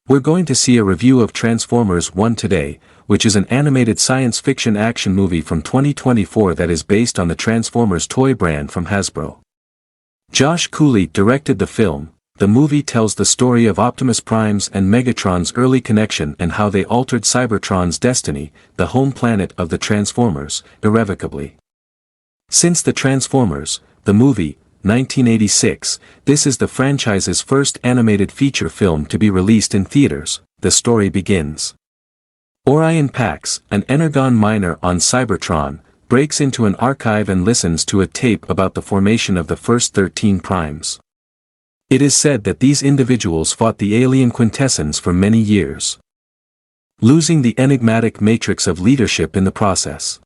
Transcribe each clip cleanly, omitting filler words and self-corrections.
We're going to see a review of Transformers 1 today, which is an animated science fiction action movie from 2024 that is based on the Transformers toy brand from Hasbro. Josh Cooley directed the film. The movie tells the story of Optimus Prime's and Megatron's early connection and how they altered Cybertron's destiny, the home planet of the Transformers, irrevocably. Since the Transformers, the movie, 1986, this is the franchise's first animated feature film to be released in theaters. The story begins. Orion Pax, an Energon miner on Cybertron, breaks into an archive and listens to a tape about the formation of the first 13 primes. It is said that these individuals fought the alien quintessence for many years, losing the enigmatic matrix of leadership in the process.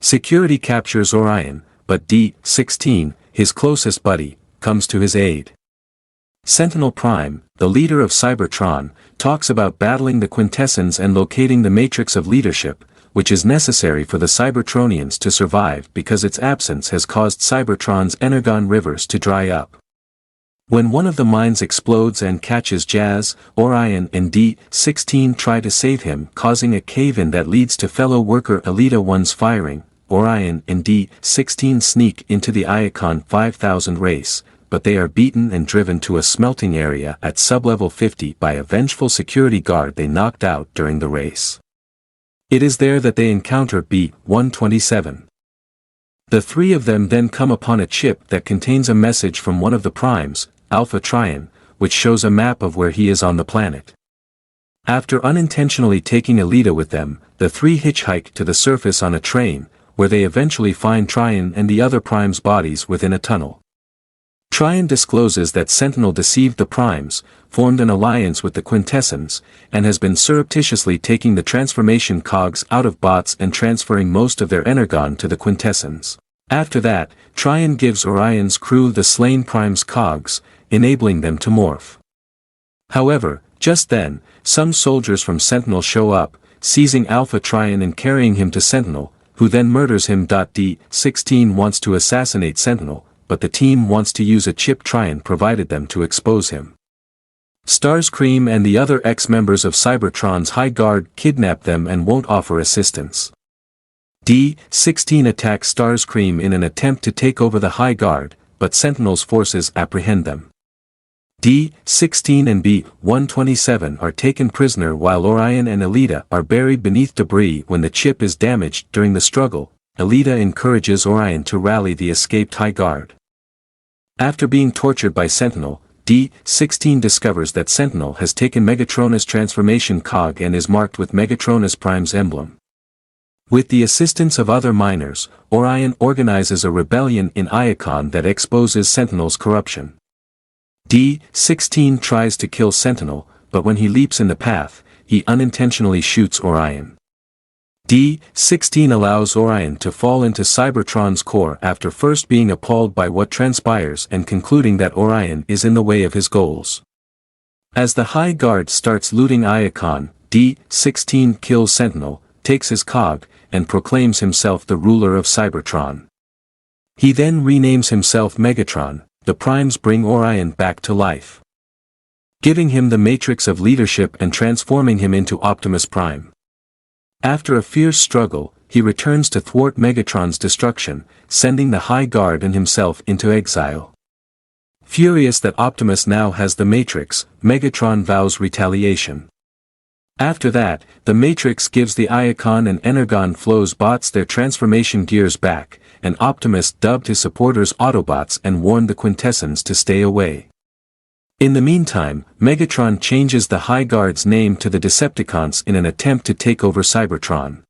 Security captures Orion, but D-16, his closest buddy, comes to his aid. Sentinel Prime, the leader of Cybertron, talks about battling the quintessence and locating the matrix of leadership, which is necessary for the Cybertronians to survive because its absence has caused Cybertron's Energon rivers to dry up. When one of the mines explodes and catches Jazz, Orion and D-16 try to save him, causing a cave-in that leads to fellow worker Elita 1's firing. Orion and D-16 sneak into the Iacon 5000 race, but they are beaten and driven to a smelting area at sublevel 50 by a vengeful security guard they knocked out during the race. It is there that they encounter B-127. The three of them then come upon a chip that contains a message from one of the primes, Alpha Trion, which shows a map of where he is on the planet. After unintentionally taking Elita with them, the three hitchhike to the surface on a train, where they eventually find Trion and the other primes' bodies within a tunnel. Trion discloses that Sentinel deceived the primes, formed an alliance with the Quintessence, and has been surreptitiously taking the transformation cogs out of bots and transferring most of their energon to the Quintessence. After that, Trion gives Orion's crew the slain primes' cogs, enabling them to morph. However, just then, some soldiers from Sentinel show up, seizing Alpha Trion and carrying him to Sentinel, who then murders him. D-16 wants to assassinate Sentinel, but the team wants to use a chip Trion provided them to expose him. Starscream and the other ex-members of Cybertron's High Guard kidnap them and won't offer assistance. D-16 attacks Starscream in an attempt to take over the High Guard, but Sentinel's forces apprehend them. D-16 and B-127 are taken prisoner while Orion and Elita are buried beneath debris. When the chip is damaged during the struggle, Elita encourages Orion to rally the escaped High Guard. After being tortured by Sentinel, D-16 discovers that Sentinel has taken Megatronus transformation cog and is marked with Megatronus Prime's emblem. With the assistance of other miners, Orion organizes a rebellion in Iacon that exposes Sentinel's corruption. D-16 tries to kill Sentinel, but when he leaps in the path, he unintentionally shoots Orion. D-16 allows Orion to fall into Cybertron's core after first being appalled by what transpires and concluding that Orion is in the way of his goals. As the High Guard starts looting Iacon, D-16 kills Sentinel, takes his cog, and proclaims himself the ruler of Cybertron. He then renames himself Megatron. The primes bring Orion back to life, giving him the matrix of leadership and transforming him into Optimus Prime. After a fierce struggle, he returns to thwart Megatron's destruction, sending the High Guard and himself into exile. Furious that Optimus now has the matrix, Megatron vows retaliation. After that, the Matrix gives the Iacon and Energon Flows bots their transformation gears back, and Optimus dubbed his supporters Autobots and warned the Quintessence to stay away. In the meantime, Megatron changes the High Guard's name to the Decepticons in an attempt to take over Cybertron.